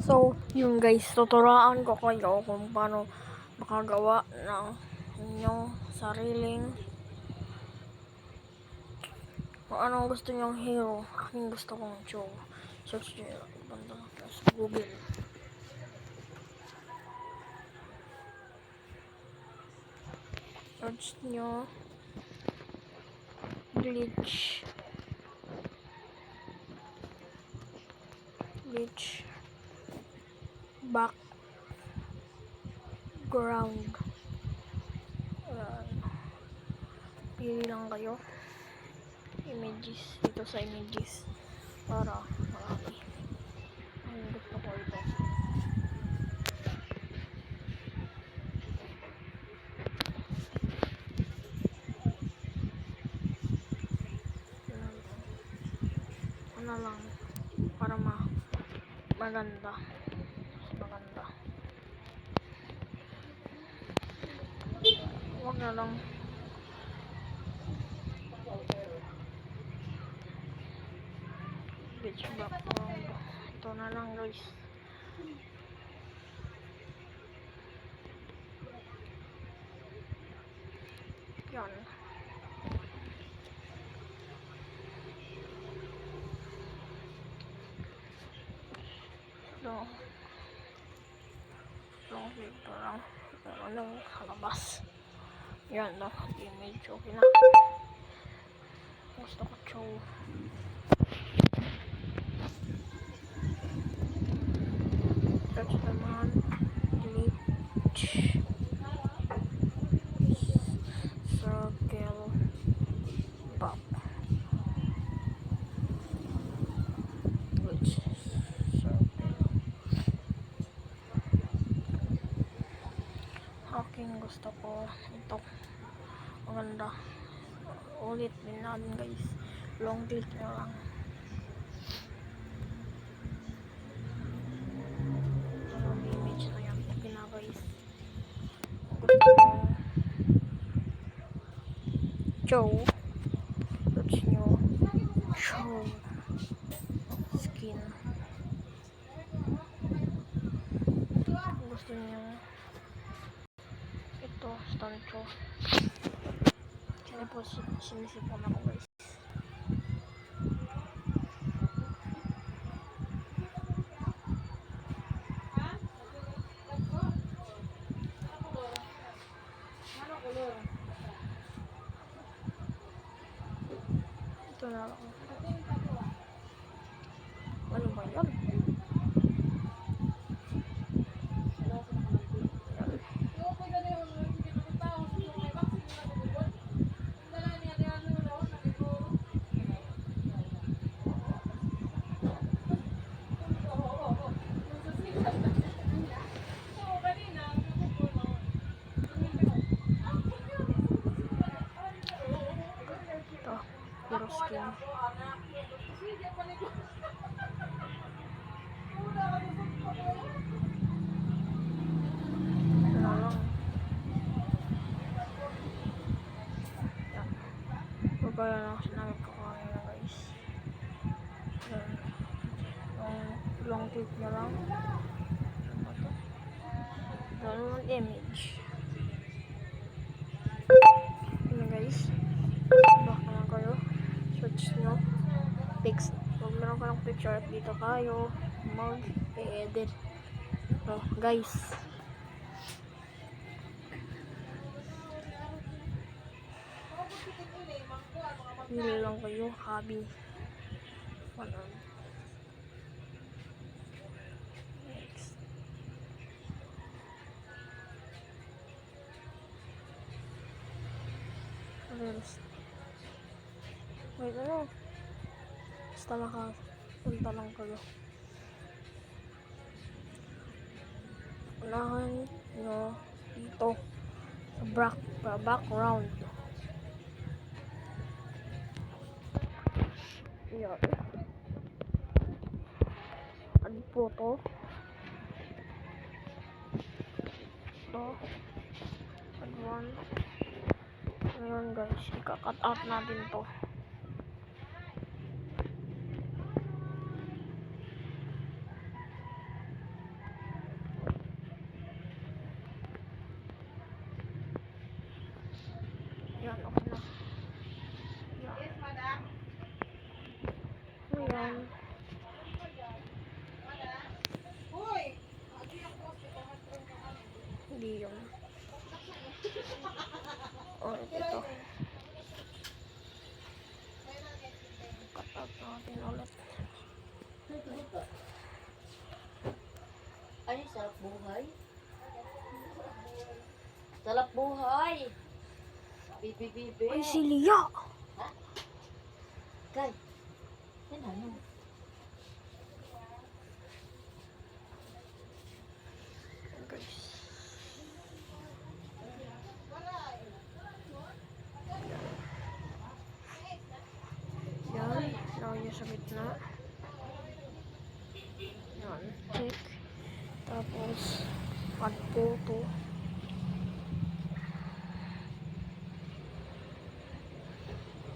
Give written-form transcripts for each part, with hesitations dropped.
So, yung guys, tuturaan ko kayo kung paano makagawa ng inyong sariling kung anong gusto nyong hero. Aking gusto kong show. Search nyo banda sa Google. Search nyo Bleach background. Pili lang kayo images dito sa images para marami. Ang gusto ko ito. Ano lang para maganda. Huwag na lang beach background. Ito na lang guys. Yan. Long video lang. Anong halabas. Yan no. Image okay na. Gusto ko show. Search naman. Bleach circle pop. Bleach circle. Aking gusto ko ito. Maganda. Ulit din natin guys. Long click na lang. Ang image na yan. Okay na guys. Gusto ko show. Search nyo show skin. Gusto nyo ito stancho. Kaya po sinisipon ako guys. Ito na lang. Ano ba yan? Hero skin. Kaya lang sinabi ko kanina guys. Long click na lang. Download image. Ano guys? Back na lang kayo. Search nyo. Text. Pag meron ka ng picture, dito kayo mag-edit. So, guys. Pili lang kayo. Hobby. Next. Wait, ano? Basta makapunta lang kayo. Unahan nyo dito sa background. Yan. Add photo. Ito. Add one. Ngayon guys, ika-cut out natin to. Yan. Hindi yun. Ulit ito. Cut-out natin ulit. Ay, sarap buhay. Sarap buhay. Bibi, bibi. Ay, si Lia! Kay, yan ano? Guys. Yan. Lagay niya sa gitna. Yan. Check. Tapos, add photo.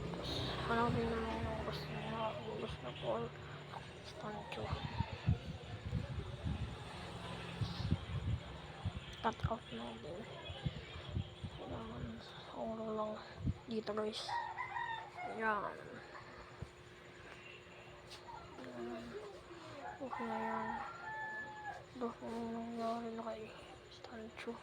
Tapos, hanapin naman yung gusto niya. Kung gusto ko, stancho. Cut out natin. Kailangan sa ulo lang. Dito guys. Yan. Yan. Okay na yan. Ito kung nangyari na kay stancho.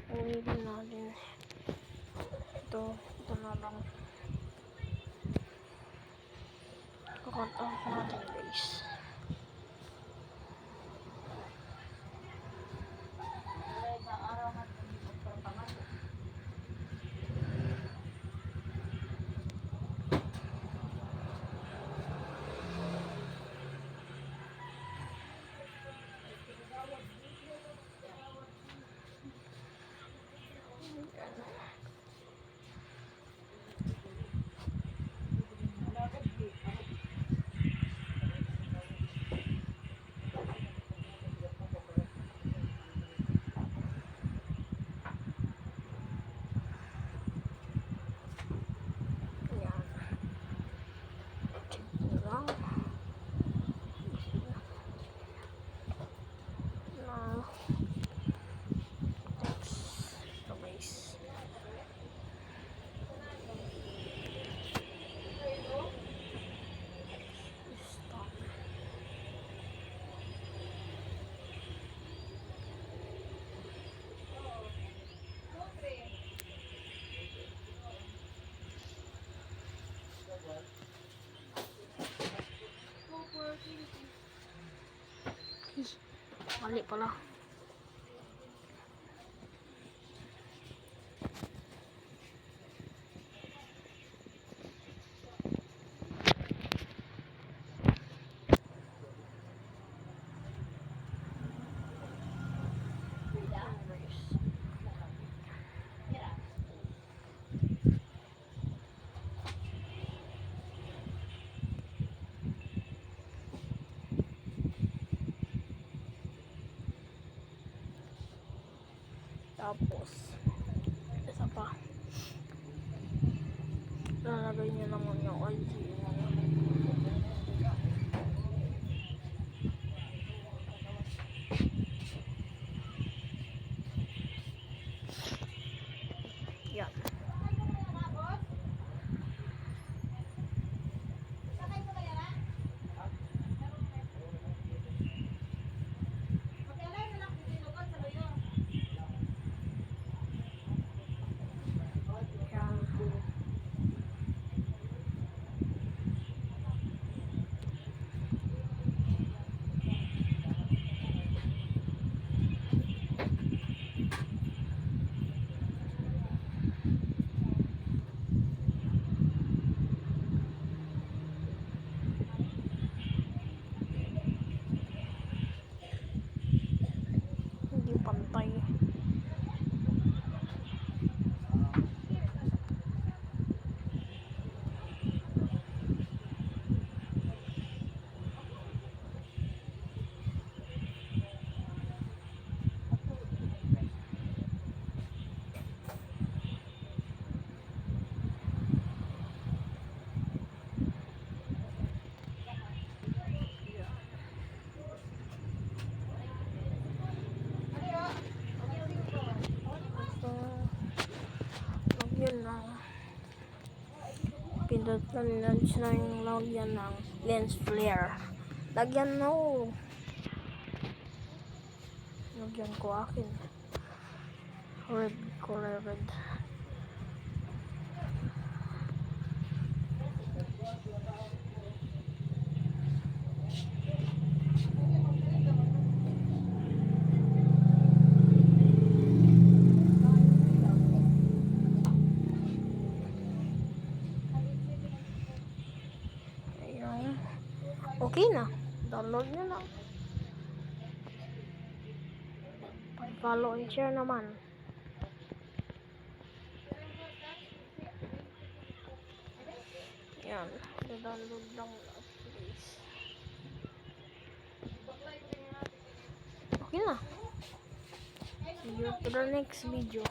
Ulitin natin. Ito na lang. Cut out natin guys. Yan. Check nyo lang. Now, text. Ito guys. Stop. Mali pala. Tapos, isa pa. Lalagay niyo naman yung IG mo. Yan. Yan. Lens na yung lagyan ng lens flare. Lagyan no. Lagyan ko akin. Red, color red. Ayan. Okay na. Download nyo na. Follow and share naman. Yan. Download lang please. Okay na. See you to the next video.